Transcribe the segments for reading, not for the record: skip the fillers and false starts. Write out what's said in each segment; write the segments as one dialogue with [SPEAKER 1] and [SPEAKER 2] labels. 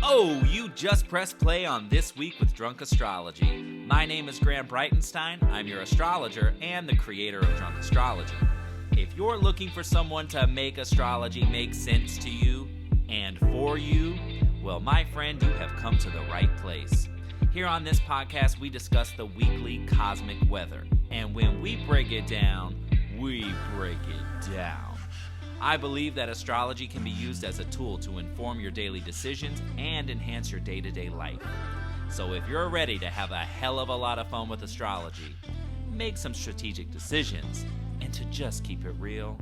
[SPEAKER 1] Oh, you just pressed play on This Week with Drunk Astrology. My name is Graham Breitenstein. I'm your astrologer and the creator of Drunk Astrology. If you're looking for someone to make astrology make sense to you and for you, well, my friend, you have come to the right place. Here on this podcast, we discuss the weekly cosmic weather. And when we break it down, we break it down. I believe that astrology can be used as a tool to inform your daily decisions and enhance your day-to-day life. So if you're ready to have a hell of a lot of fun with astrology, make some strategic decisions, and to just keep it real,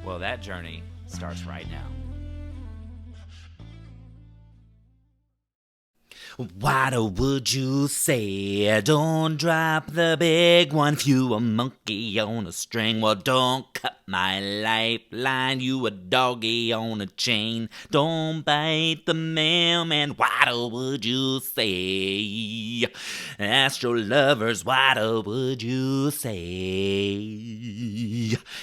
[SPEAKER 1] well, that journey starts right now. What would you say? Don't drop the big one. If you a monkey on a string, well, don't cut my lifeline. You a doggy on a chain. Don't bite the mailman. What would you say? Astro lovers, what would you say?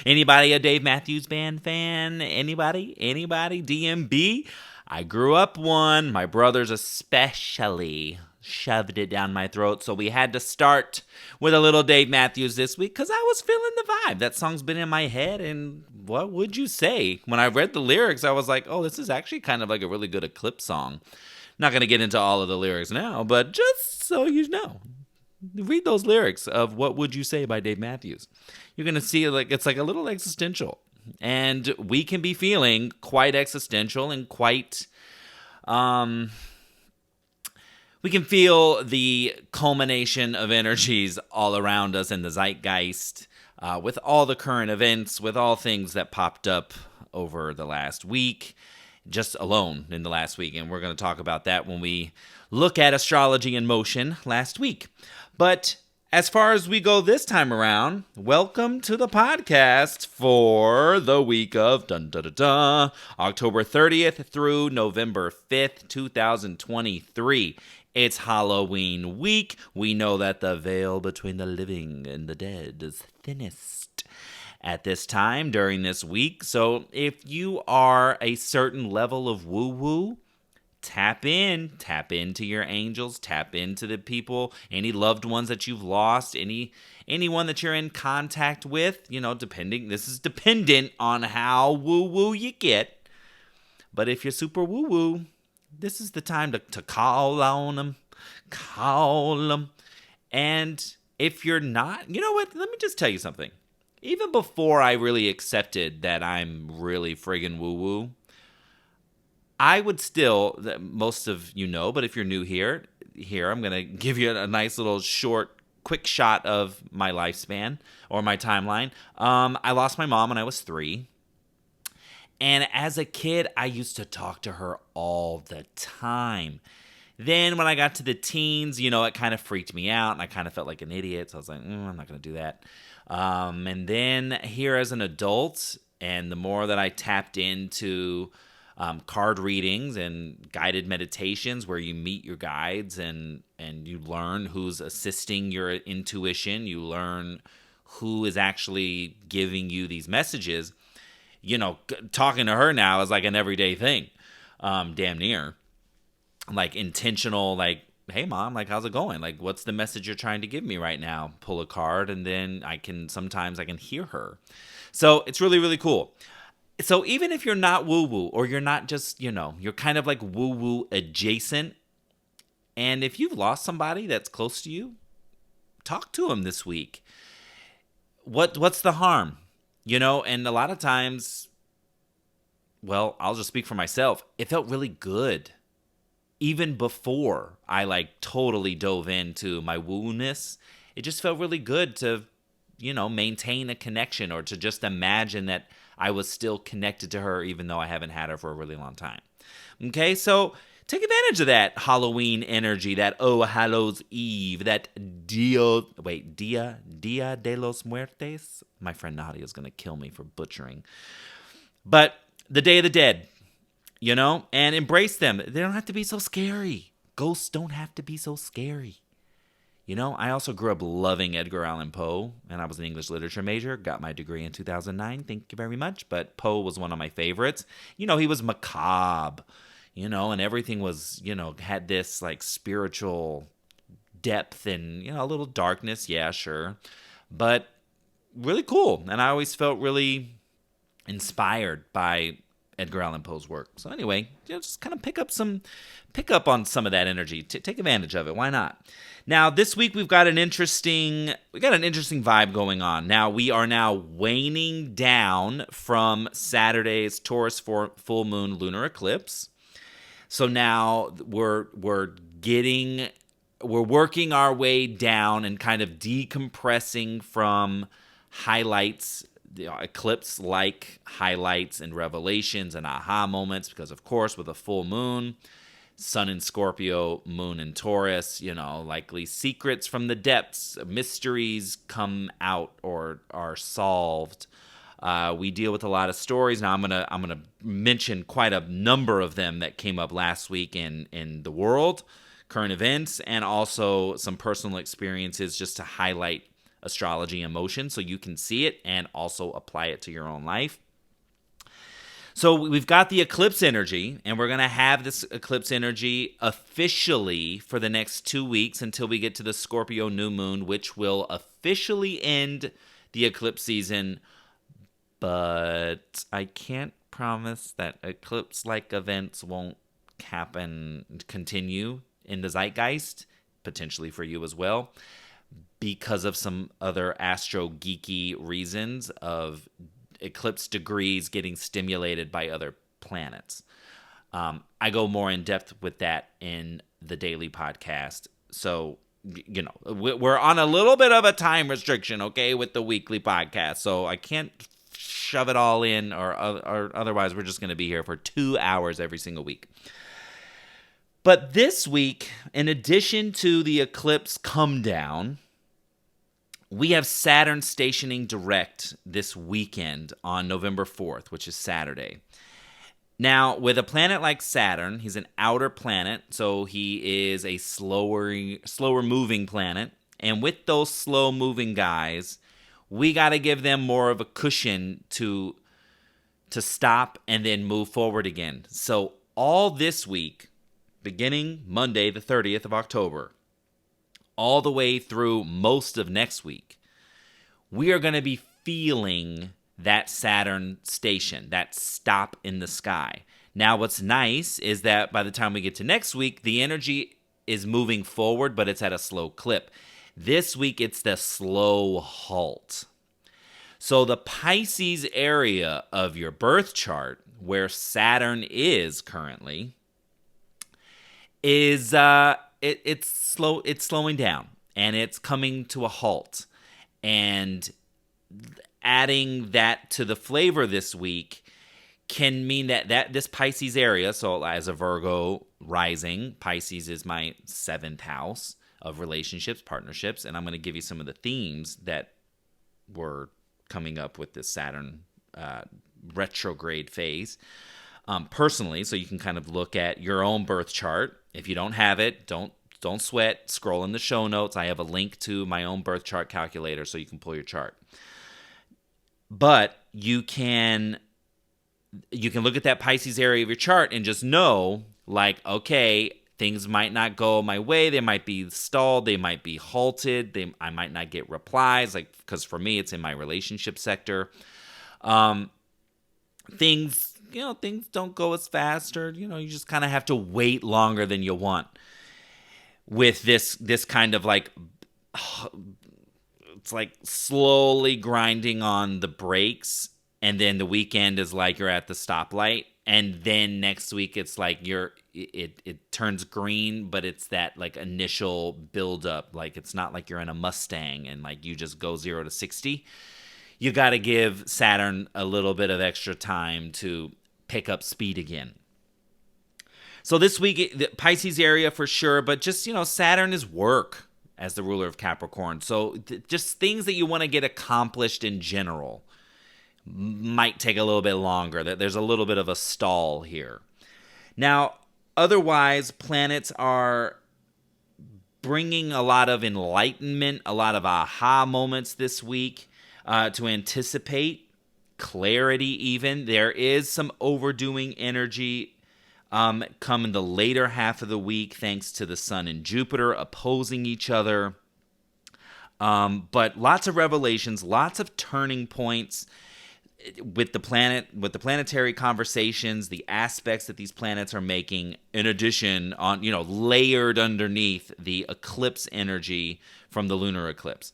[SPEAKER 1] Anybody a Dave Matthews Band fan? Anybody? DMB? I grew up one, my brothers especially shoved it down my throat, so we had to start with a little Dave Matthews this week because I was feeling the vibe. That song's been in my head, and what would you say? When I read the lyrics, I was like, oh, this is actually kind of like a really good eclipse song. Not going to get into all of the lyrics now, but just so you know, read those lyrics of What Would You Say by Dave Matthews. You're going to see it's like a little existential. And we can be feeling quite existential and quite, we can feel the culmination of energies all around us in the zeitgeist, with all the current events, with all things that popped up over the last week, just alone in the last week. And we're going to talk about that when we look at astrology in motion last week. But as far as we go this time around, welcome to the podcast for the week of October 30th through November 5th, 2023. It's Halloween week. We know that the veil between the living and the dead is thinnest at this time during this week. So if you are a certain level of woo-woo, tap into your angels, tap into the people, any loved ones that you've lost, anyone that you're in contact with, this is dependent on how woo-woo you get. But if you're super woo-woo, this is the time to call on them. And if you're not, you know what? Let me just tell you something. Even before I really accepted that I'm really friggin' woo-woo, I would still, most of you know, but if you're new here, I'm going to give you a nice little short, quick shot of my lifespan or my timeline. I lost my mom when I was 3. And as a kid, I used to talk to her all the time. Then when I got to the teens, it kind of freaked me out and I kind of felt like an idiot. So I was like, I'm not going to do that. And then here as an adult, and the more that I tapped into card readings and guided meditations where you meet your guides and you learn who's assisting your intuition. You learn who is actually giving you these messages. Talking to her now is like an everyday thing, damn near. Like intentional, like, hey, Mom, like, how's it going? Like, what's the message you're trying to give me right now? Pull a card, and then sometimes I can hear her. So it's really, really cool. So even if you're not woo-woo, or you're not just, you're kind of like woo-woo adjacent, and if you've lost somebody that's close to you, talk to them this week. What's the harm? And a lot of times, well, I'll just speak for myself. It felt really good. Even before I totally dove into my woo-ness, it just felt really good to, maintain a connection or to just imagine that I was still connected to her even though I haven't had her for a really long time. Okay, so take advantage of that Halloween energy, that Oh Hallows Eve, that Dia de los Muertes. My friend Nadia is going to kill me for butchering. But the Day of the Dead, and embrace them. They don't have to be so scary. Ghosts don't have to be so scary. I also grew up loving Edgar Allan Poe, and I was an English literature major, got my degree in 2009, thank you very much, but Poe was one of my favorites. He was macabre, and everything was, had this like spiritual depth and, a little darkness, yeah, sure, but really cool, and I always felt really inspired by Edgar Allan Poe's work. So anyway, just kind of pick up on some of that energy. Take advantage of it. Why not? Now this week we've got an interesting vibe going on. Now we are now waning down from Saturday's Taurus Full Moon lunar eclipse. So now we're working our way down and kind of decompressing from highlights, eclipse-like highlights and revelations and aha moments, because of course with a full moon, sun in Scorpio, moon in Taurus, likely secrets from the depths, mysteries come out or are solved. We deal with a lot of stories. Now I'm gonna mention quite a number of them that came up last week in the world, current events, and also some personal experiences just to highlight astrology emotion so you can see it and also apply it to your own life. So we've got the eclipse energy, and we're going to have this eclipse energy officially for the next 2 weeks until we get to the Scorpio new moon, which will officially end the eclipse season. But I can't promise that eclipse-like events won't continue in the zeitgeist, potentially for you as well, because of some other astro-geeky reasons of eclipse degrees getting stimulated by other planets. I go more in depth with that in the daily podcast. So, we're on a little bit of a time restriction, okay, with the weekly podcast. So I can't shove it all in, or otherwise we're just going to be here for 2 hours every single week. But this week, in addition to the eclipse come down, we have Saturn stationing direct this weekend on November 4th, which is Saturday. Now, with a planet like Saturn, he's an outer planet, so he is a slower moving planet. And with those slow moving guys, we got to give them more of a cushion to stop and then move forward again. So all this week, beginning Monday, the 30th of October, all the way through most of next week, we are going to be feeling that Saturn station, that stop in the sky. Now, what's nice is that by the time we get to next week, the energy is moving forward, but it's at a slow clip. This week, it's the slow halt. So the Pisces area of your birth chart, where Saturn is currently, is it's slowing down, and it's coming to a halt. And adding that to the flavor this week can mean that this Pisces area, so as a Virgo rising, Pisces is my 7th house of relationships, partnerships, and I'm going to give you some of the themes that were coming up with this Saturn retrograde phase. Personally, so you can kind of look at your own birth chart. If you don't have it, don't sweat. Scroll in the show notes. I have a link to my own birth chart calculator so you can pull your chart. But you can look at that Pisces area of your chart and just know, like, okay, things might not go my way. They might be stalled. They might be halted. I might not get replies, like, because for me, it's in my relationship sector. Things don't go as fast, or, you just kind of have to wait longer than you want with this kind of like, it's like slowly grinding on the brakes, and then the weekend is like you're at the stoplight, and then next week it's like it turns green, but it's that like initial buildup. Like, it's not like you're in a Mustang and like you just go 0 to 60. You got to give Saturn a little bit of extra time to pick up speed again. So this week, the Pisces area for sure, but just, Saturn is work as the ruler of Capricorn. So just things that you want to get accomplished in general might take a little bit longer. There's a little bit of a stall here. Now, otherwise, planets are bringing a lot of enlightenment, a lot of aha moments this week to anticipate, clarity even. There is some overdoing energy come in the later half of the week thanks to the Sun and Jupiter opposing each other. But lots of revelations, lots of turning points with the planetary conversations, the aspects that these planets are making, in addition on, layered underneath the eclipse energy from the lunar eclipse.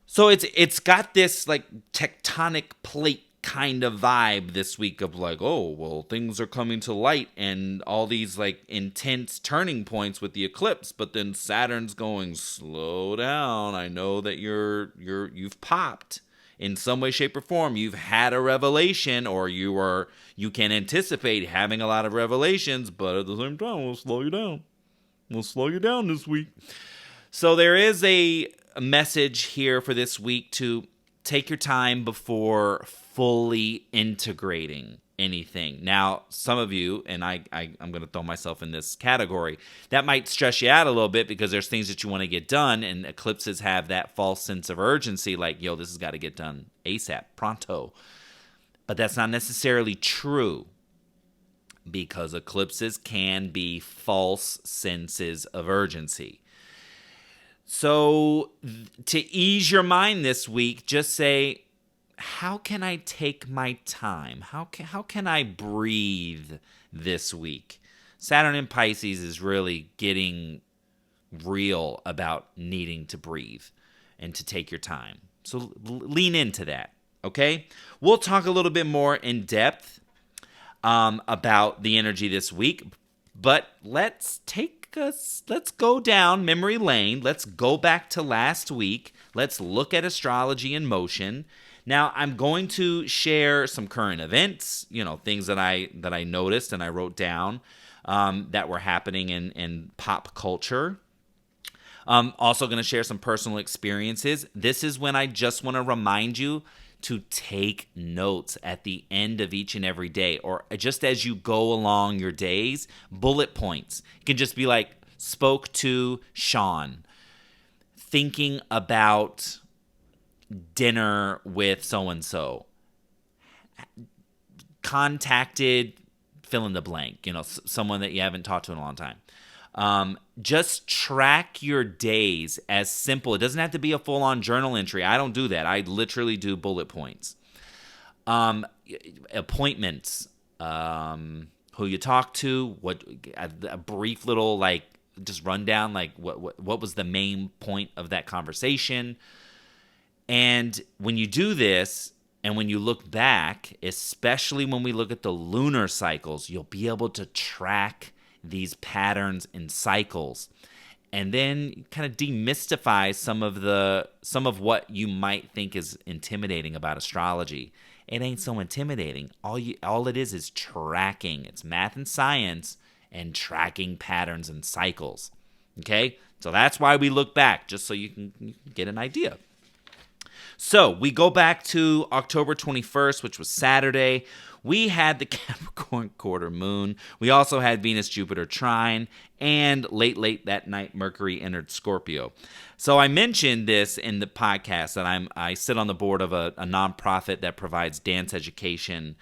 [SPEAKER 1] So it's got this like tectonic plate kind of vibe this week of like, oh, well, things are coming to light and all these like intense turning points with the eclipse, but then Saturn's going, slow down. I know that you've popped in some way, shape, or form. You've had a revelation, or you can anticipate having a lot of revelations, but at the same time, we'll slow you down. We'll slow you down this week. So there is a message here for this week to take your time before fully integrating anything. Now, some of you, and I'm going to throw myself in this category, that might stress you out a little bit because there's things that you want to get done, and eclipses have that false sense of urgency, like, yo, this has got to get done ASAP, pronto. But that's not necessarily true, because eclipses can be false senses of urgency. So to ease your mind this week, just say, how can I take my time? How can I breathe this week? Saturn in Pisces is really getting real about needing to breathe and to take your time. So lean into that, okay? We'll talk a little bit more in depth about the energy this week, but let's go down memory lane. Let's go back to last week. Let's look at astrology in motion. Now, I'm going to share some current events, things that I noticed and I wrote down that were happening in pop culture. Also going to share some personal experiences. This is when I just want to remind you to take notes at the end of each and every day, or just as you go along your days, bullet points. It can just be like, spoke to Sean, thinking about dinner with so-and-so, contacted fill in the blank, someone that you haven't talked to in a long time. Just track your days as simple. It doesn't have to be a full-on journal entry. I don't do that. I literally do bullet points. Appointments, who you talk to, what a brief little just rundown, what was the main point of that conversation. And when you do this, and when you look back, especially when we look at the lunar cycles, you'll be able to track these patterns and cycles, and then kind of demystify some of what you might think is intimidating about astrology. It ain't so intimidating. All it is tracking. It's math and science and tracking patterns and cycles. Okay? So that's why we look back, just so you can get an idea. So we go back to October 21st, which was Saturday. We had the Capricorn quarter moon. We also had Venus-Jupiter trine, and late that night, Mercury entered Scorpio. So I mentioned this in the podcast that I sit on the board of a nonprofit that provides dance education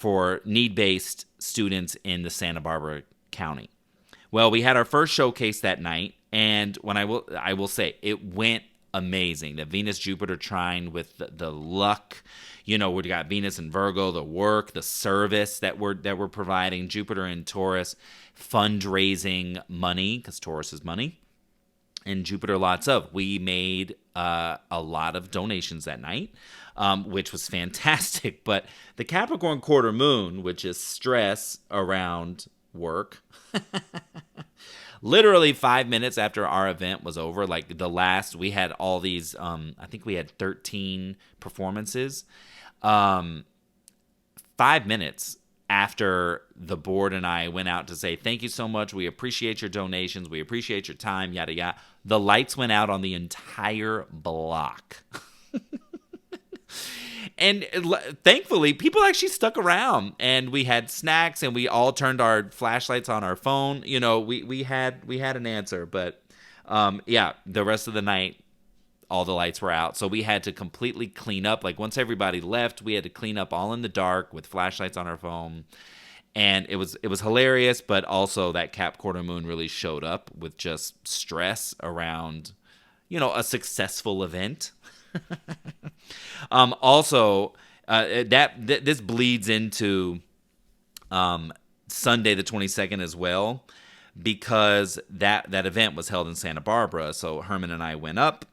[SPEAKER 1] for need-based students in the Santa Barbara County. Well, we had our first showcase that night, and I will say it went amazing. The Venus-Jupiter trine with the luck, we got Venus and Virgo, the work, the service that we're providing, Jupiter and Taurus, fundraising money, because Taurus is money, and Jupiter lots of. We made a lot of donations that night, which was fantastic. But the Capricorn quarter moon, which is stress around work, literally 5 minutes after our event was over, we had all these, I think we had 13 performances. 5 minutes after the board and I went out to say, thank you so much, we appreciate your donations, we appreciate your time, yada yada, the lights went out on the entire block. And thankfully, people actually stuck around, and we had snacks, and we all turned our flashlights on our phone. We had an answer, but the rest of the night, all the lights were out, so we had to completely clean up. Like, once everybody left, we had to clean up all in the dark with flashlights on our phone. And it was hilarious, but also that Cap Quarter Moon really showed up with just stress around, a successful event. Also, this bleeds into Sunday the 22nd as well, because that event was held in Santa Barbara. So Herman and I went up.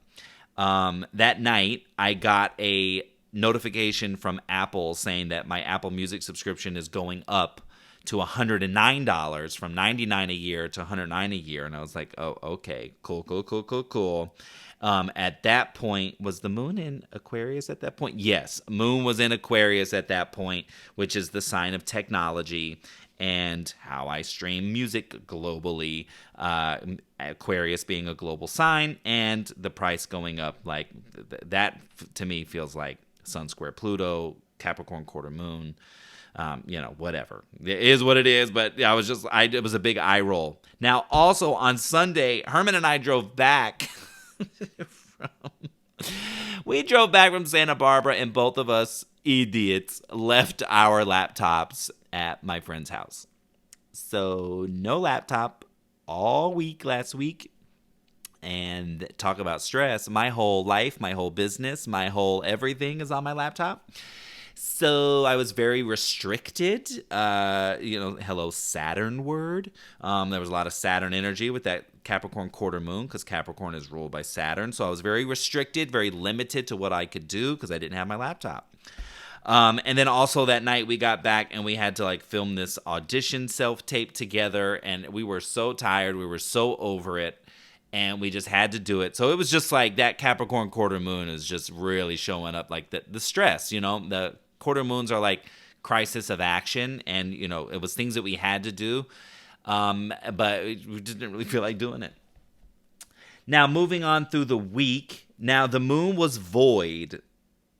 [SPEAKER 1] That night, I got a notification from Apple saying that my Apple Music subscription is going up to $109 from $99 a year to $109 a year. And I was like, oh, okay, cool. At that point, was the moon in Aquarius at that point? Yes, moon was in Aquarius at that point, which is the sign of technology and how I stream music globally. Aquarius being a global sign, and the price going up, like that to me feels like Sun square Pluto, Capricorn quarter moon. Whatever. It is what it is, but it was a big eye roll. Now, also on Sunday, Herman and I drove back we drove back from Santa Barbara, and both of us idiots left our laptops at my friend's house. So no laptop all week last week. And talk about stress. My whole life, my whole business, my whole everything is on my laptop. So I was very restricted. Hello, Saturn word. There was a lot of Saturn energy with that Capricorn quarter moon, because Capricorn is ruled by Saturn. So I was very restricted, very limited to what I could do because I didn't have my laptop. And then also that night we got back and we had to film this audition self-tape together. And we were so tired. We were so over it. And we just had to do it. So it was just like that Capricorn quarter moon is just really showing up, like the stress, the quarter moons are like crisis of action. And, it was things that we had to do. But we didn't really feel like doing it. Now, moving on through the week. Now, the moon was void.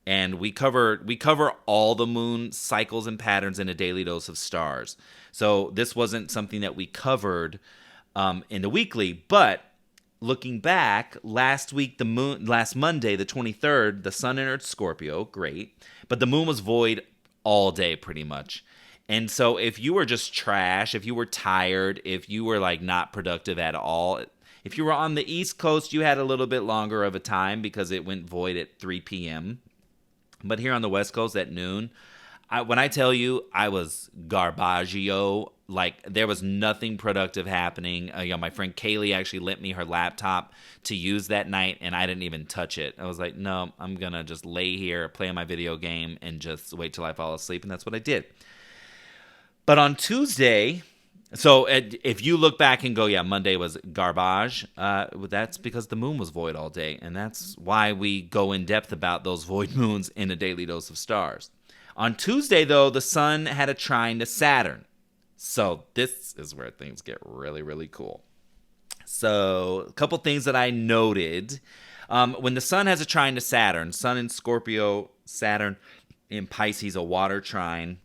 [SPEAKER 1] And we cover all the moon cycles and patterns in a daily dose of stars. So this wasn't something that we covered in the weekly, but looking back, last Monday, the 23rd, the sun entered Scorpio, great, but the moon was void all day pretty much. And so if you were just trash, if you were tired, if you were not productive at all, if you were on the East Coast, you had a little bit longer of a time because it went void at 3 p.m. But here on the West Coast at noon, when I tell you I was garbaggio, there was nothing productive happening. My friend Kaylee actually lent me her laptop to use that night, and I didn't even touch it. I was like, no, I'm going to just lay here, play my video game, and just wait till I fall asleep, and that's what I did. But on Tuesday, so if you look back and go, yeah, Monday was garbage, that's because the moon was void all day, and that's why we go in depth about those void moons in a daily dose of stars. On Tuesday, though, the sun had a trine to Saturn. So this is where things get really, really cool. So a couple things that I noted. When the sun has a trine to Saturn, sun in Scorpio, Saturn in Pisces, a water trine.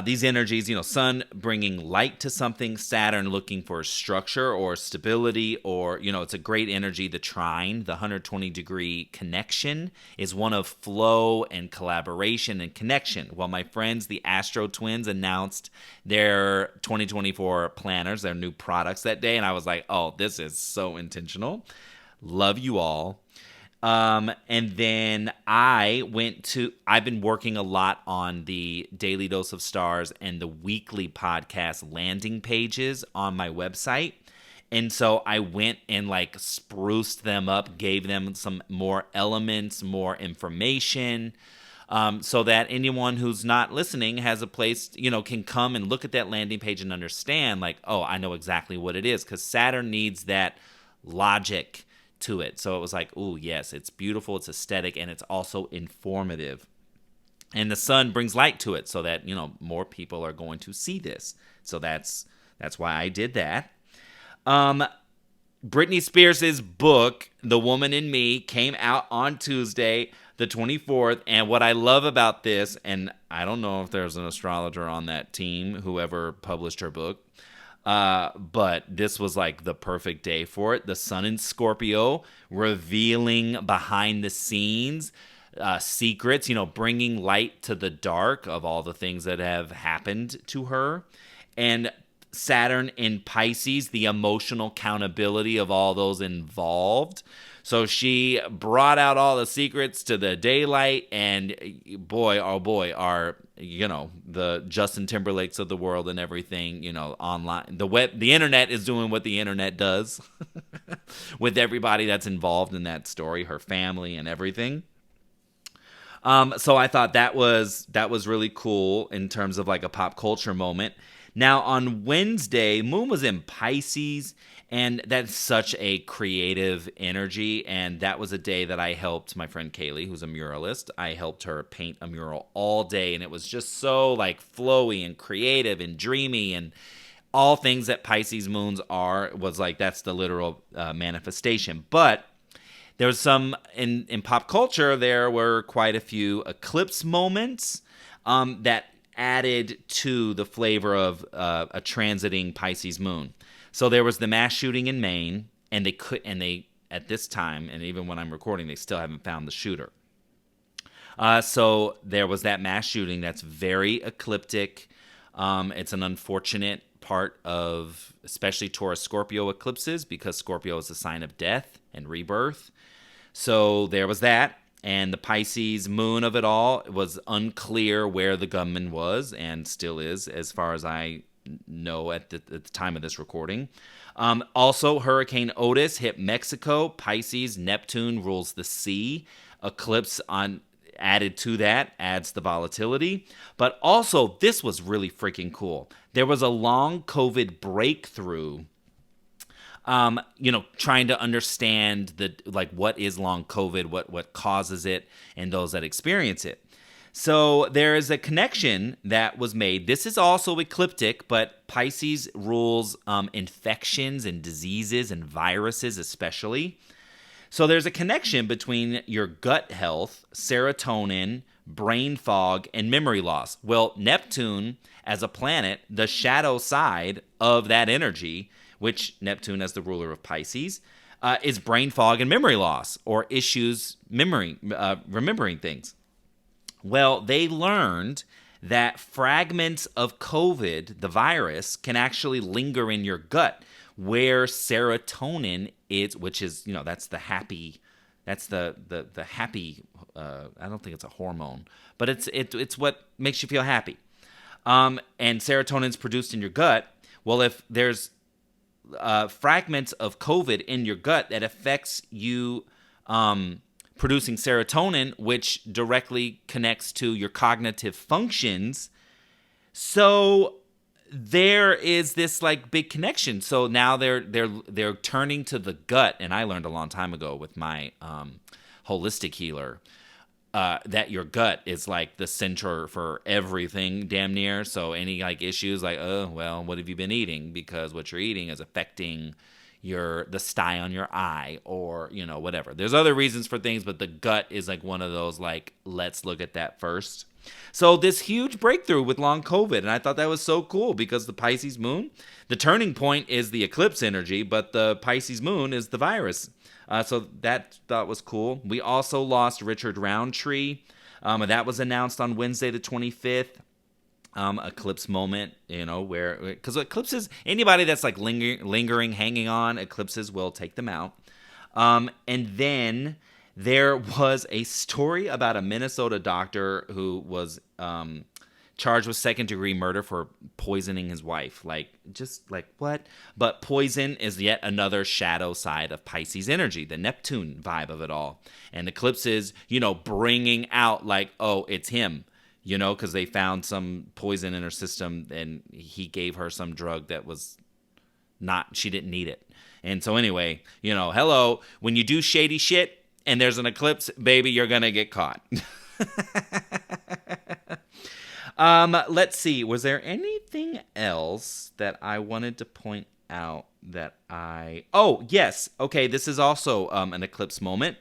[SPEAKER 1] These energies, sun bringing light to something, Saturn looking for structure or stability, or, it's a great energy. The trine, the 120-degree connection, is one of flow and collaboration and connection. Well, my friends, the Astro Twins, announced their 2024 planners, their new products that day, and I was like, oh, this is so intentional. Love you all. And then I've been working a lot on the Daily Dose of Stars and the weekly podcast landing pages on my website. And so I went and spruced them up, gave them some more elements, more information, so that anyone who's not listening has a place, can come and look at that landing page and understand oh, I know exactly what it is, because Saturn needs that logic to it. So it was oh yes, it's beautiful, it's aesthetic, and it's also informative. And the sun brings light to it so that, more people are going to see this. So that's why I did that. Britney Spears' book, The Woman in Me, came out on Tuesday. the 24th. And what I love about this, and I don't know if there's an astrologer on that team, whoever published her book, but this was like the perfect day for it. The sun in Scorpio, revealing behind the scenes secrets, bringing light to the dark of all the things that have happened to her. And Saturn in Pisces, the emotional accountability of all those involved. So she brought out all the secrets to the daylight, and boy, oh boy, are the Justin Timberlakes of the world and everything, online. The internet is doing what the internet does with everybody that's involved in that story, her family and everything. So I thought that was really cool in terms of like a pop culture moment. Now on Wednesday, Moon was in Pisces, and that's such a creative energy. And that was a day that I helped my friend Kaylee, who's a muralist. I helped her paint a mural all day, and it was just so like flowy and creative and dreamy, and all things that Pisces moons was like, that's the literal manifestation. But there was some in pop culture. There were quite a few eclipse moments that added to the flavor of a transiting Pisces moon. So there was the mass shooting in Maine, and they at this time, and even when I'm recording, they still haven't found the shooter. So there was that mass shooting that's very ecliptic. It's an unfortunate part of especially Taurus Scorpio eclipses, because Scorpio is a sign of death and rebirth. So there was that. And the Pisces moon of it all was unclear where the gunman was, and still is, as far as I know at the time of this recording. Also, Hurricane Otis hit Mexico. Pisces, Neptune rules the sea. Eclipse added to that, adds the volatility. But also, this was really freaking cool. There was a long COVID breakthrough. Trying to understand what is long COVID, what causes it, and those that experience it. So there is a connection that was made. This is also ecliptic, but Pisces rules infections and diseases and viruses especially. So there's a connection between your gut health, serotonin, brain fog, and memory loss. Well, Neptune as a planet, the shadow side of that energy, which Neptune as the ruler of Pisces, is brain fog and memory loss, or issues remembering things. Well, they learned that fragments of COVID, the virus, can actually linger in your gut, where serotonin is, which is, that's the happy, that's the happy, I don't think it's a hormone, but it's what makes you feel happy. And serotonin's produced in your gut. Well, if there's fragments of COVID in your gut that affects you producing serotonin, which directly connects to your cognitive functions. So there is this big connection. So now they're turning to the gut, and I learned a long time ago with my holistic healer that your gut is the center for everything, damn near. So any issues what have you been eating? Because what you're eating is affecting the sty on your eye, or whatever. There's other reasons for things, but the gut is one of those let's look at that first. So this huge breakthrough with long COVID, and I thought that was so cool, because the Pisces moon, the turning point is the eclipse energy, but the Pisces moon is the virus. So that was cool. We also lost Richard Roundtree. That was announced on Wednesday the 25th. Eclipse moment, because eclipses, anybody that's lingering, hanging on, eclipses will take them out. And then there was a story about a Minnesota doctor who was charged with second-degree murder for poisoning his wife. What? But poison is yet another shadow side of Pisces energy, the Neptune vibe of it all. And eclipses, bringing out oh, it's him. Because they found some poison in her system, and he gave her some drug that was she didn't need it. And so anyway, hello, when you do shady shit and there's an eclipse, baby, you're going to get caught. Let's see. Was there anything else that I wanted to point out that oh, yes. Okay, this is also an eclipse moment.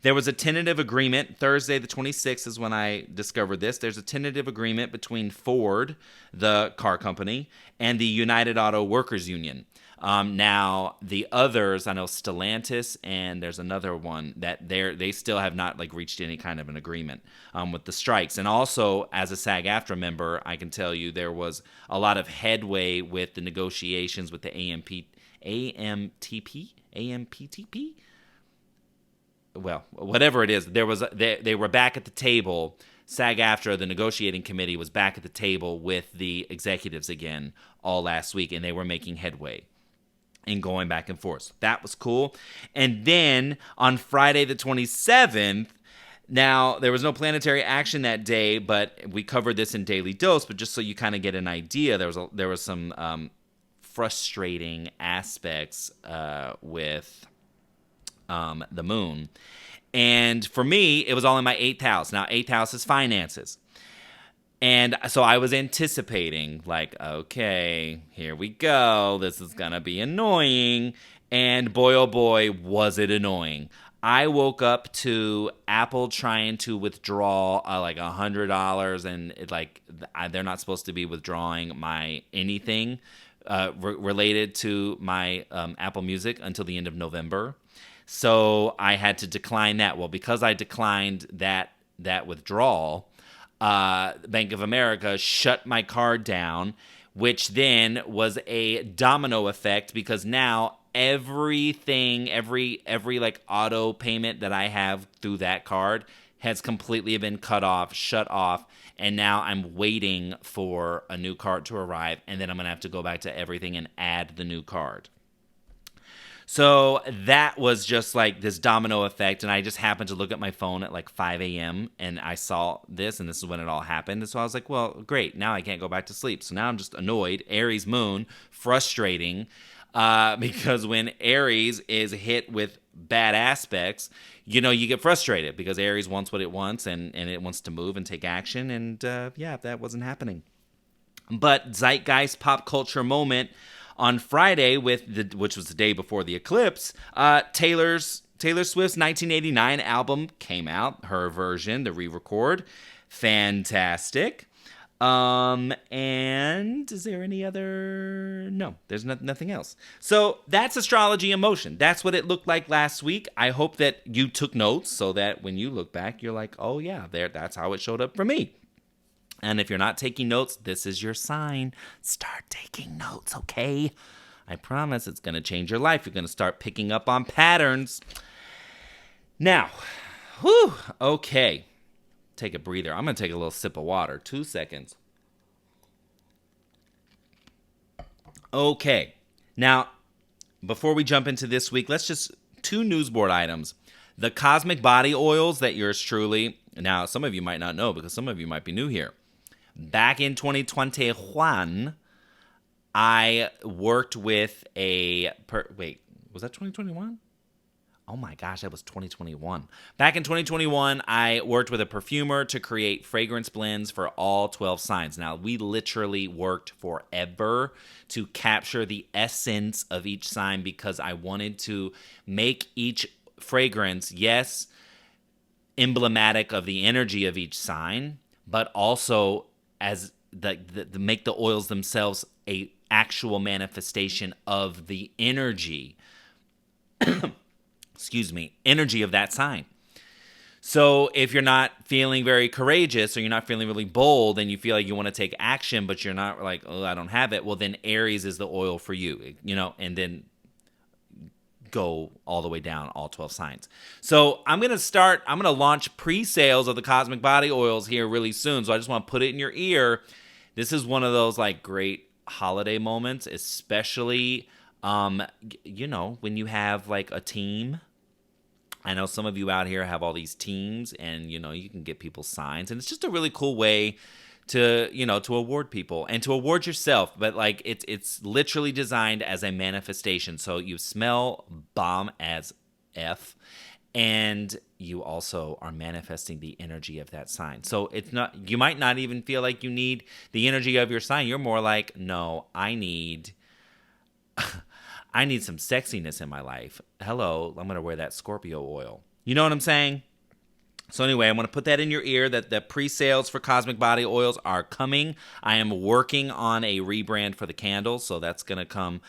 [SPEAKER 1] There was a tentative agreement. Thursday the 26th is when I discovered this. There's a tentative agreement between Ford, the car company, and the United Auto Workers Union. Now the others, I know Stellantis, and there's another one that they still have not like reached any kind of an agreement with the strikes. And also, as a SAG-AFTRA member, I can tell you there was a lot of headway with the negotiations with the AMPTP. Well, whatever it is, they were back at the table. SAG-AFTRA, the negotiating committee, was back at the table with the executives again all last week, and they were making headway and going back and forth. That was cool. And then on Friday the 27th, now there was no planetary action that day, but we covered this in Daily Dose. But just so you kind of get an idea, there was some frustrating aspects with the moon. And for me, it was all in my 8th house. Now, 8th house is finances. And so I was anticipating, like, okay, here we go. This is going to be annoying. And boy, oh boy, was it annoying. I woke up to Apple trying to withdraw like $100, and they're not supposed to be withdrawing my anything related to my Apple Music until the end of November. So I had to decline that. Well, because I declined that withdrawal, Bank of America shut my card down, which then was a domino effect because now everything, every like auto payment that I have through that card has completely been cut off, shut off, and now I'm waiting for a new card to arrive, and then I'm going to have to go back to everything and add the new card. So that was just like this domino effect, and I just happened to look at my phone at like 5 a.m., and I saw this, and this is when it all happened. And so I was like, well, great, now I can't go back to sleep. So now I'm just annoyed. Aries moon, frustrating, because when Aries is hit with bad aspects, you get frustrated because Aries wants what it wants, and it wants to move and take action, and that wasn't happening. But zeitgeist pop culture moment on Friday, which was the day before the eclipse, Taylor Swift's 1989 album came out. Her version, the re-record, fantastic. And is there any other? No, there's nothing else. So that's astrology in motion. That's what it looked like last week. I hope that you took notes so that when you look back, you're like, oh yeah, that's how it showed up for me. And if you're not taking notes, this is your sign. Start taking notes, okay? I promise it's going to change your life. You're going to start picking up on patterns. Now, okay. Take a breather. I'm going to take a little sip of water. 2 seconds. Okay. Now, before we jump into this week, let's just 2 news board items. The cosmic body oils that yours truly, now some of you might not know because some of you might be new here. Back in 2021, I worked with wait, was that 2021? Oh my gosh, that was 2021. Back in 2021, I worked with a perfumer to create fragrance blends for all 12 signs. Now, we literally worked forever to capture the essence of each sign because I wanted to make each fragrance, yes, emblematic of the energy of each sign, but also as the make the oils themselves a actual manifestation of the energy energy of that sign. So if you're not feeling very courageous or you're not feeling really bold and you feel like you want to take action but you're not like, oh, I don't have it, well then Aries is the oil for you, and then go all the way down all 12 signs. So I'm going to launch pre-sales of the cosmic body oils here really soon. So I just want to put it in your ear. This is one of those like great holiday moments, especially, when you have like a team. I know some of you out here have all these teams and, you can get people signs, and it's just a really cool way to award people and to award yourself. But like it's literally designed as a manifestation. So you smell bomb as F, and you also are manifesting the energy of that sign. So it's not, you might not even feel like you need the energy of your sign. You're more like, no, I need some sexiness in my life. Hello, I'm going to wear that Scorpio oil. You know what I'm saying? So anyway, I want to put that in your ear that the pre-sales for Cosmic Body Oils are coming. I am working on a rebrand for the candles, so that's going to come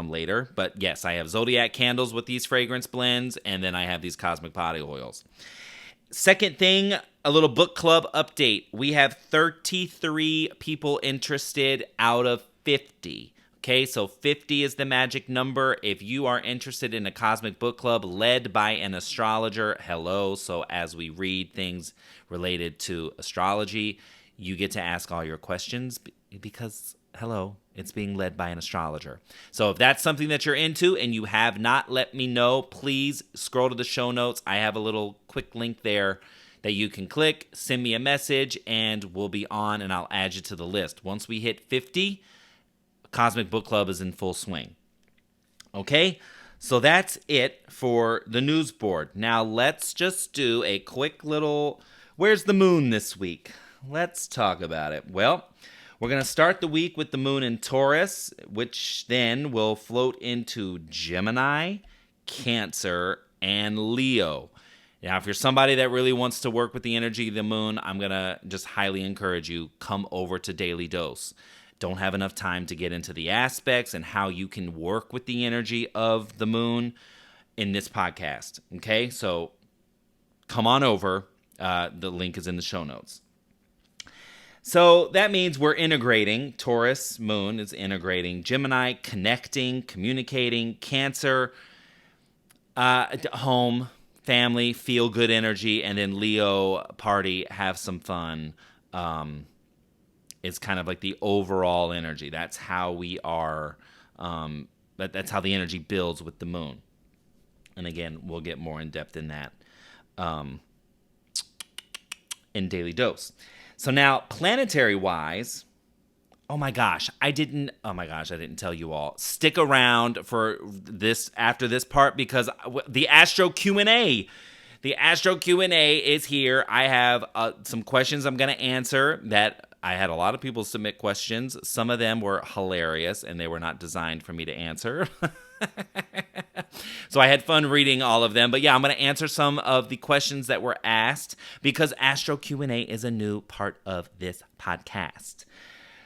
[SPEAKER 1] later. But yes, I have Zodiac candles with these fragrance blends, and then I have these Cosmic Body Oils. Second thing, a little book club update. We have 33 people interested out of 50. Okay, so 50 is the magic number. If you are interested in a cosmic book club led by an astrologer, hello. So as we read things related to astrology, you get to ask all your questions because, hello, it's being led by an astrologer. So if that's something that you're into and you have not let me know, please scroll to the show notes. I have a little quick link there that you can click, send me a message, and we'll be on and I'll add you to the list. Once we hit 50, Cosmic Book Club is in full swing. Okay, so that's it for the news board. Now let's just do a quick little, where's the moon this week? Let's talk about it. Well, we're going to start the week with the moon in Taurus, which then will float into Gemini, Cancer, and Leo. Now, if you're somebody that really wants to work with the energy of the moon, I'm going to just highly encourage you, come over to Daily Dose. Don't have enough time to get into the aspects and how you can work with the energy of the moon in this podcast. Okay, so come on over. The link is in the show notes. So that means we're integrating. Taurus moon is integrating Gemini, connecting, communicating, Cancer, home, family, feel good energy, and then Leo, party, have some fun. It's kind of like the overall energy. That's how we are. That's how the energy builds with the moon. And again, we'll get more in depth in that in Daily Dose. So now, planetary-wise, oh my gosh, I didn't tell you all. Stick around for this after this part because the Astro Q&A. The Astro Q&A is here. I have some questions I'm going to answer that I had a lot of people submit questions. Some of them were hilarious, and they were not designed for me to answer. So I had fun reading all of them. But yeah, I'm going to answer some of the questions that were asked because Astro Q&A is a new part of this podcast.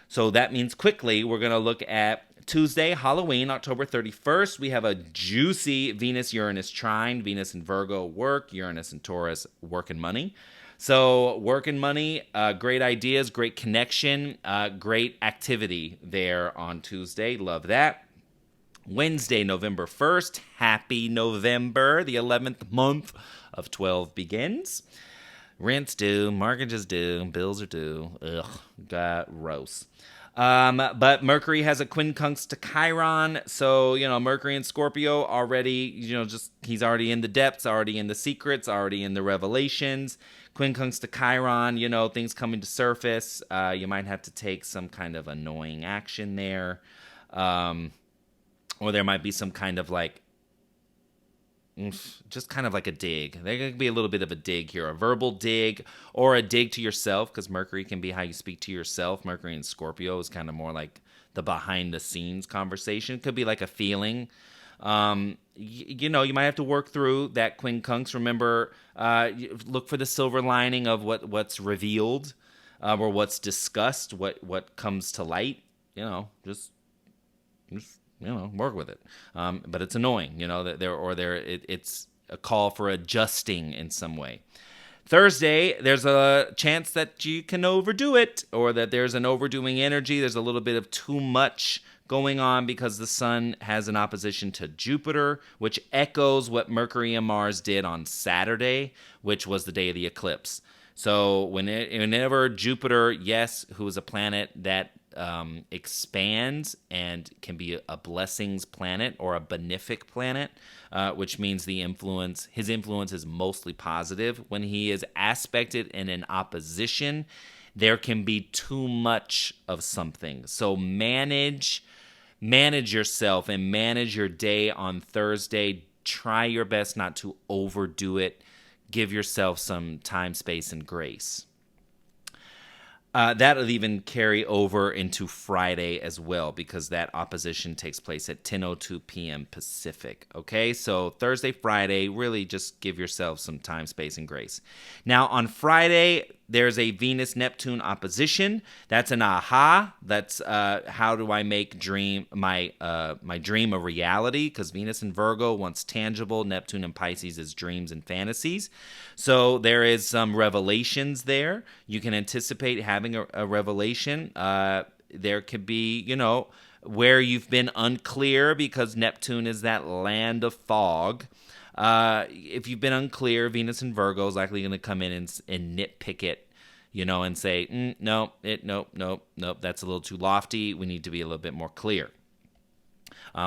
[SPEAKER 1] So that means quickly, we're going to look at Tuesday, Halloween, October 31st. We have a juicy Venus-Uranus trine. Venus in Virgo, work. Uranus in Taurus, work and money. So work and money, great ideas, great connection, great activity there on Tuesday. Love that. Wednesday, November 1st. Happy November. The 11th month of 12 begins. Rent's due, mortgages due, bills are due. Ugh, gross. But Mercury has a quincunx to Chiron, so, Mercury in Scorpio already, he's already in the depths, already in the secrets, already in the revelations. Quincunx to Chiron, things coming to surface. You might have to take some kind of annoying action there. Or there might be some kind of just kind of like a dig. There could be a little bit of a dig here, a verbal dig or a dig to yourself, because Mercury can be how you speak to yourself. Mercury in Scorpio is kind of more like the behind the scenes conversation. It could be like a feeling. You might have to work through that quincunx. Remember, look for the silver lining of what's revealed, or what's discussed, what comes to light. Just work with it. But it's annoying, that it's a call for adjusting in some way. Thursday, there's a chance that you can overdo it, or that there's an overdoing energy. There's a little bit of too much going on because the sun has an opposition to Jupiter, which echoes what Mercury and Mars did on Saturday, which was the day of the eclipse. So whenever Jupiter, yes, who is a planet that expands and can be a blessings planet or a benefic planet, which means his influence is mostly positive. When he is aspected in an opposition, there can be too much of something. So manage yourself and manage your day on Thursday. Try your best not to overdo it. Give yourself some time, space, and grace. That'll even carry over into Friday as well, because that opposition takes place at 10:02 p.m. Pacific. Okay, so Thursday, Friday, really just give yourself some time, space, and grace. Now, on Friday, there's a Venus-Neptune opposition. That's an aha. That's how do I make my dream a reality? Because Venus in Virgo wants tangible, Neptune in Pisces is dreams and fantasies. So there is some revelations there. You can anticipate having a revelation. There could be, where you've been unclear, because Neptune is that land of fog. If you've been unclear, Venus in Virgo is likely going to come in and nitpick it, and say, nope, that's a little too lofty. We need to be a little bit more clear.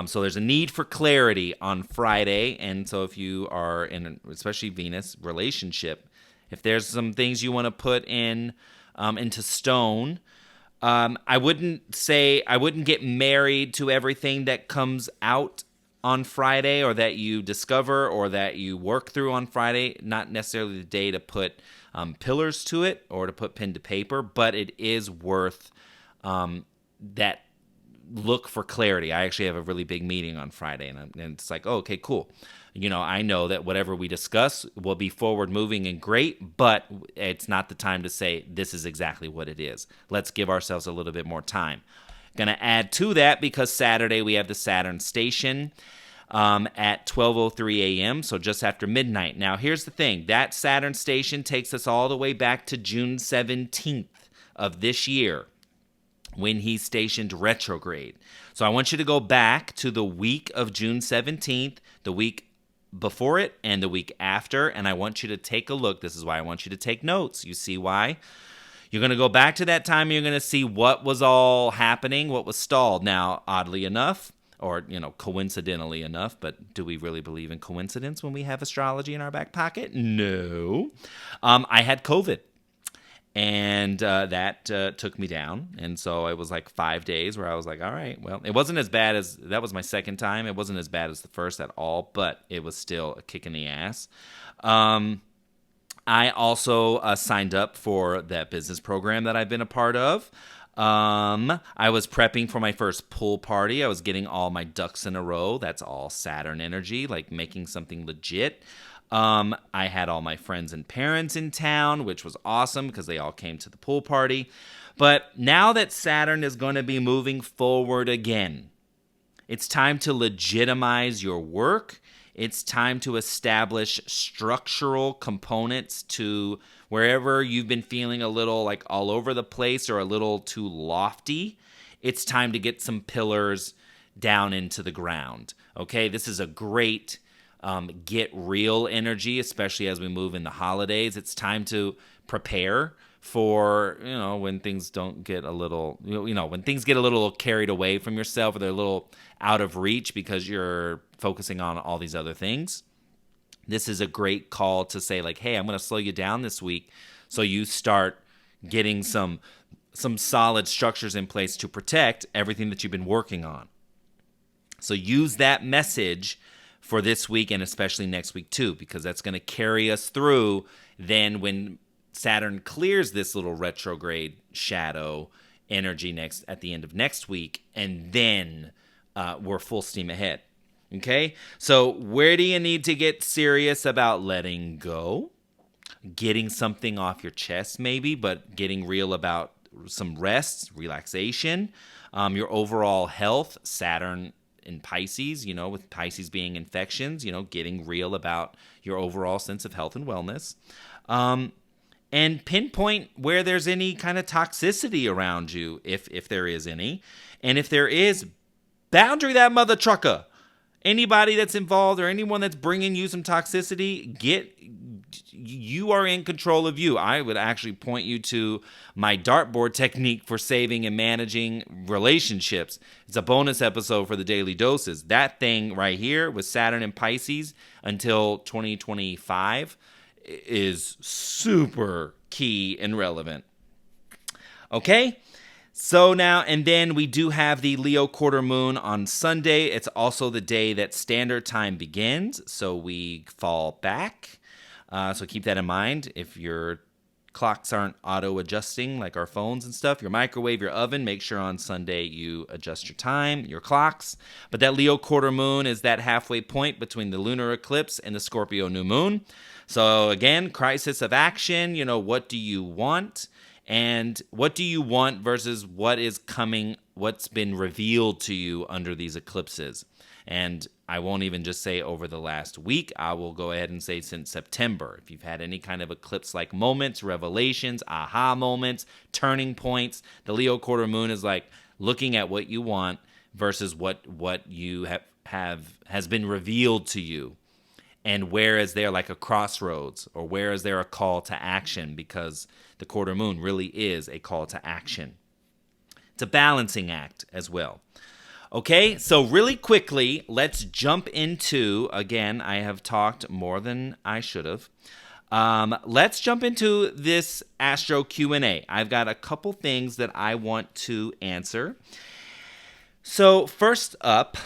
[SPEAKER 1] So there's a need for clarity on Friday, and so if you are in, especially Venus relationship, if there's some things you want to put in into stone, I wouldn't get married to everything that comes out on Friday, or that you discover, or that you work through on Friday. Not necessarily the day to put pillars to it or to put pen to paper, but it is worth that look for clarity. I actually have a really big meeting on Friday, and it's like, oh, okay, cool. I know that whatever we discuss will be forward moving and great, but it's not the time to say this is exactly what it is. Let's give ourselves a little bit more time. Going to add to that, because Saturday we have the Saturn station at 12:03 a.m., so just after midnight. Now, here's the thing. That Saturn station takes us all the way back to June 17th of this year, when he's stationed retrograde. So I want you to go back to the week of June 17th, the week before it, and the week after, and I want you to take a look. This is why I want you to take notes. You see why? You're going to go back to that time, and you're going to see what was all happening, what was stalled. Now, oddly enough, or, coincidentally enough, but do we really believe in coincidence when we have astrology in our back pocket? No. I had COVID. And that took me down. And so it was like 5 days where I was like, all right, well, it wasn't as bad as, that was my second time. It wasn't as bad as the first at all, but it was still a kick in the ass. I also signed up for that business program that I've been a part of. I was prepping for my first pool party. I was getting all my ducks in a row. That's all Saturn energy, like making something legit. I had all my friends and parents in town, which was awesome because they all came to the pool party. But now that Saturn is going to be moving forward again, it's time to legitimize your work. It's time to establish structural components to wherever you've been feeling a little like all over the place or a little too lofty. It's time to get some pillars down into the ground. Okay, this is a great get real energy, especially as we move in the holidays. It's time to prepare for, when things don't get a little, when things get a little carried away from yourself, or they're a little out of reach because you're focusing on all these other things. This is a great call to say, like, hey, I'm going to slow you down this week, so you start getting some solid structures in place to protect everything that you've been working on. So use that message for this week, and especially next week too, because that's going to carry us through then when Saturn clears this little retrograde shadow energy at the end of next week, and then we're full steam ahead. Okay? So where do you need to get serious about letting go? Getting something off your chest maybe, but getting real about some rest, relaxation, your overall health, Saturn in Pisces, with Pisces being infections, getting real about your overall sense of health and wellness. And pinpoint where there's any kind of toxicity around you, if there is any. And if there is, boundary that mother trucker. Anybody that's involved or anyone that's bringing you some toxicity, you are in control of you. I would actually point you to my dartboard technique for saving and managing relationships. It's a bonus episode for the Daily Doses. That thing right here with Saturn and Pisces until 2025 is super key and relevant. Okay? So now, and then we do have the Leo quarter moon on Sunday. It's also the day that standard time begins, so we fall back. So keep that in mind if you're clocks aren't auto-adjusting like our phones and stuff. Your microwave, your oven, make sure on Sunday you adjust your time, your clocks. But that Leo quarter moon is that halfway point between the lunar eclipse and the Scorpio new moon. So again, crisis of action, what do you want? And what do you want versus what is coming, what's been revealed to you under these eclipses? And I won't even just say over the last week. I will go ahead and say since September. If you've had any kind of eclipse-like moments, revelations, aha moments, turning points, the Leo quarter moon is like looking at what you want versus what you has been revealed to you. And where is there like a crossroads, or where is there a call to action? Because the quarter moon really is a call to action. It's a balancing act as well. Okay, so really quickly, let's jump into, again, I have talked more than I should have. Let's jump into this Astro Q&A. I've got a couple things that I want to answer. So first up,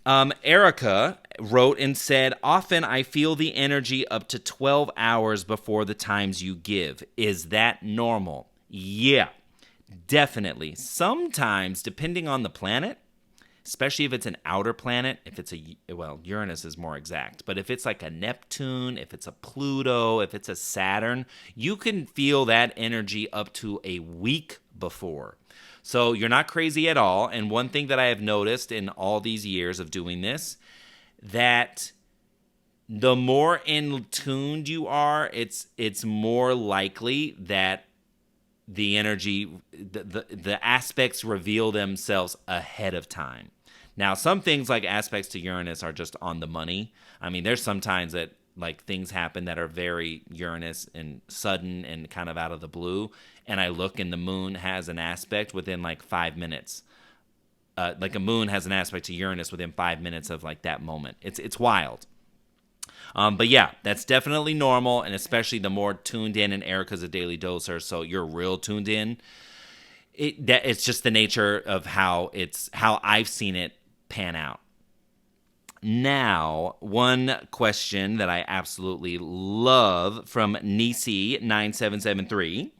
[SPEAKER 1] Erica wrote and said, often I feel the energy up to 12 hours before the times you give. Is that normal? Yeah, definitely. Sometimes, depending on the planet, especially if it's an outer planet, Uranus is more exact, but if it's like a Neptune, if it's a Pluto, if it's a Saturn, you can feel that energy up to a week before. So you're not crazy at all. And one thing that I have noticed in all these years of doing this, that the more in tuned you are, it's more likely that the energy, the aspects reveal themselves ahead of time. Now, some things like aspects to Uranus are just on the money. I mean, there's sometimes that like things happen that are very Uranus and sudden and kind of out of the blue, and I look and the moon has an aspect within like 5 minutes. Like a moon has an aspect to Uranus within 5 minutes of like that moment. It's wild. But yeah, that's definitely normal, and especially the more tuned in, and Erica's a daily doser, so you're real tuned in. It's just the nature of how I've seen it pan out. Now, one question that I absolutely love from Nisi9773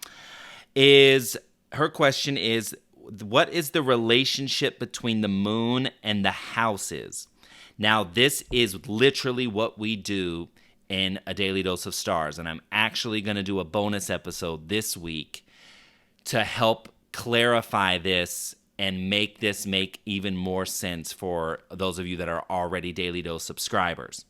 [SPEAKER 1] is, her question is, what is the relationship between the moon and the houses? Now, this is literally what we do in A Daily Dose of Stars, and I'm actually going to do a bonus episode this week to help clarify this and make this make even more sense for those of you that are already Daily Dose subscribers.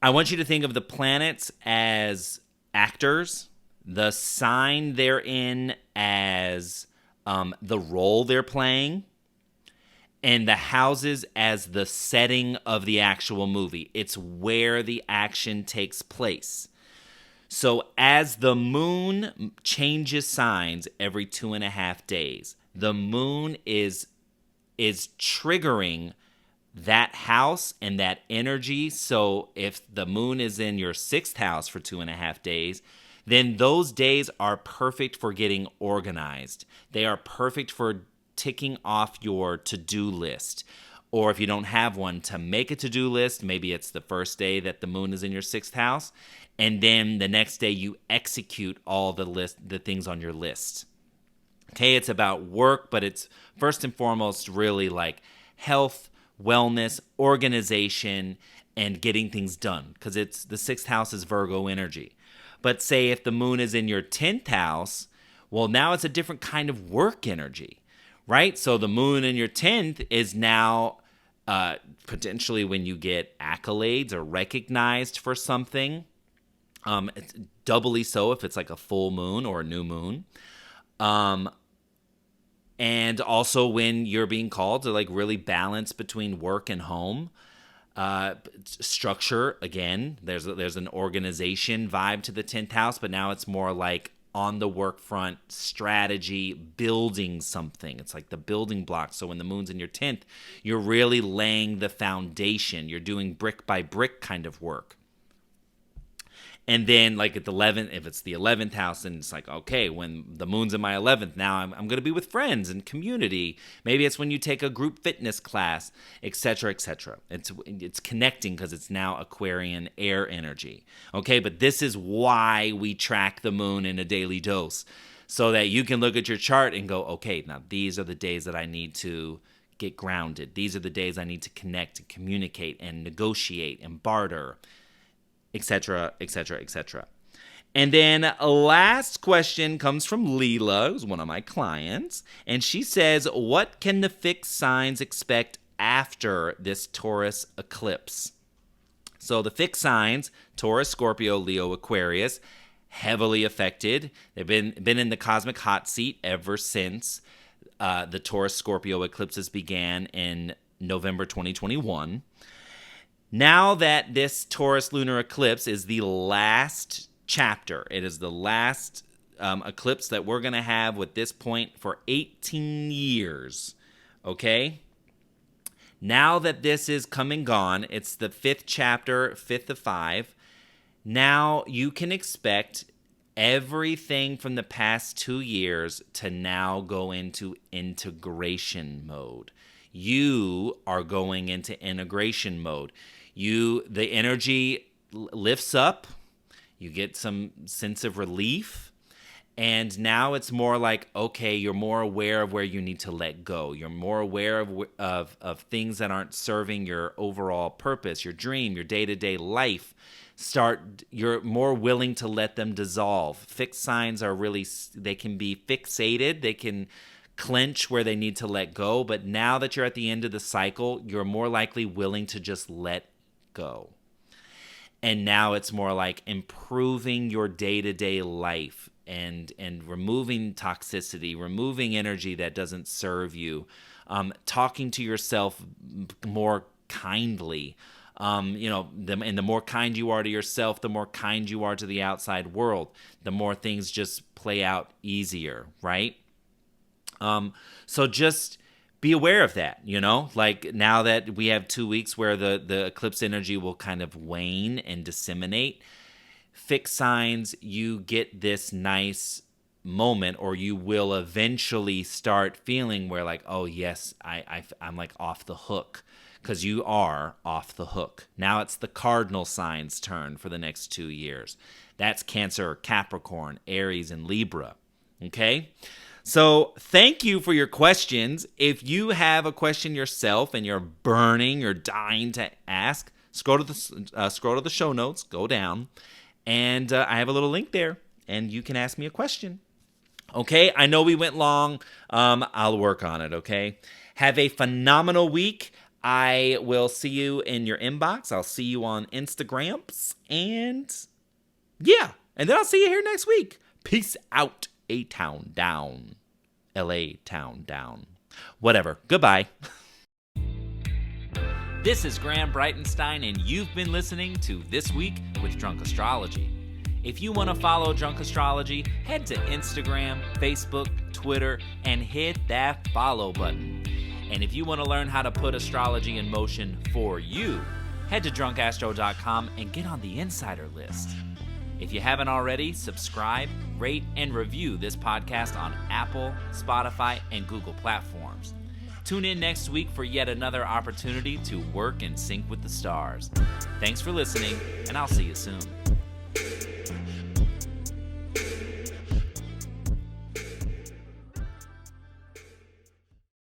[SPEAKER 1] I want you to think of the planets as actors, the sign they're in as the role they're playing, and the houses as the setting of the actual movie. It's where the action takes place. So as the moon changes signs every 2.5 days, the moon is triggering that house and that energy. So if the moon is in your 6th house for 2.5 days, then those days are perfect for getting organized. They are perfect for ticking off your to-do list. Or if you don't have one, to make a to-do list. Maybe it's the first day that the moon is in your 6th house, and then the next day you execute all the things on your list. Okay, it's about work, but it's first and foremost really like health, wellness, organization, and getting things done, because it's the 6th house is Virgo energy. But say if the moon is in your 10th house, well, now it's a different kind of work energy, right? So the moon in your 10th is now potentially when you get accolades or recognized for something. It's doubly so if it's like a full moon or a new moon. And also when you're being called to like really balance between work and home. Structure, again, there's an organization vibe to the 10th house, but now it's more like on the work front, strategy, building something. It's like the building blocks. So when the moon's in your 10th, you're really laying the foundation. You're doing brick by brick kind of work. And then, like, at the 11th, if it's the 11th house, and it's like, okay, when the moon's in my 11th, now I'm going to be with friends and community. Maybe it's when you take a group fitness class, etc., etc. It's connecting because it's now Aquarian air energy. Okay, but this is why we track the moon in a daily dose, so that you can look at your chart and go, okay, now these are the days that I need to get grounded. These are the days I need to connect and communicate and negotiate and barter, etc., etc., etc. And then last question comes from Leela, who's one of my clients, and she says, what can the fixed signs expect after this Taurus eclipse? So the fixed signs, Taurus, Scorpio, Leo, Aquarius, heavily affected. They've been in the cosmic hot seat ever since the Taurus Scorpio eclipses began in November 2021. Now that this Taurus lunar eclipse is the last chapter, it is the last eclipse that we're going to have with this point for 18 years, okay? Now that this is come and gone, it's the fifth chapter, fifth of 5. Now you can expect everything from the past 2 years to now go into integration mode. You are going into integration mode. The energy lifts up, you get some sense of relief, and now it's more like, okay, you're more aware of where you need to let go. You're more aware of things that aren't serving your overall purpose, your dream, your day-to-day life. You're more willing to let them dissolve. Fixed signs are really, they can be fixated, they can clench where they need to let go, but now that you're at the end of the cycle, you're more likely willing to just let go. And now it's more like improving your day-to-day life and removing toxicity, removing energy that doesn't serve you, talking to yourself more kindly. And the more kind you are to yourself, the more kind you are to the outside world, the more things just play out easier, right? So just be aware of that, like now that we have 2 weeks where the eclipse energy will kind of wane and disseminate. Fixed signs, you get this nice moment, or you will eventually start feeling where like, oh yes, I'm like off the hook, because you are off the hook. Now it's the cardinal signs' turn for the next 2 years. That's Cancer, Capricorn, Aries, and Libra. Okay? So thank you for your questions. If you have a question yourself and you're dying to ask, scroll to the show notes, go down, and I have a little link there, and you can ask me a question. Okay, I know we went long. I'll work on it, okay? Have a phenomenal week. I will see you in your inbox. I'll see you on Instagrams, and yeah, and then I'll see you here next week. Peace out. A-Town down. L.A. town down. Whatever. Goodbye. This is Graham Breitenstein, and you've been listening to This Week with Drunk Astrology. If you want to follow Drunk Astrology, head to Instagram, Facebook, Twitter, and hit that follow button. And if you want to learn how to put astrology in motion for you, head to drunkastro.com and get on the insider list. If you haven't already, subscribe, rate, and review this podcast on Apple, Spotify, and Google platforms. Tune in next week for yet another opportunity to work in sync with the stars. Thanks for listening, and I'll see you soon.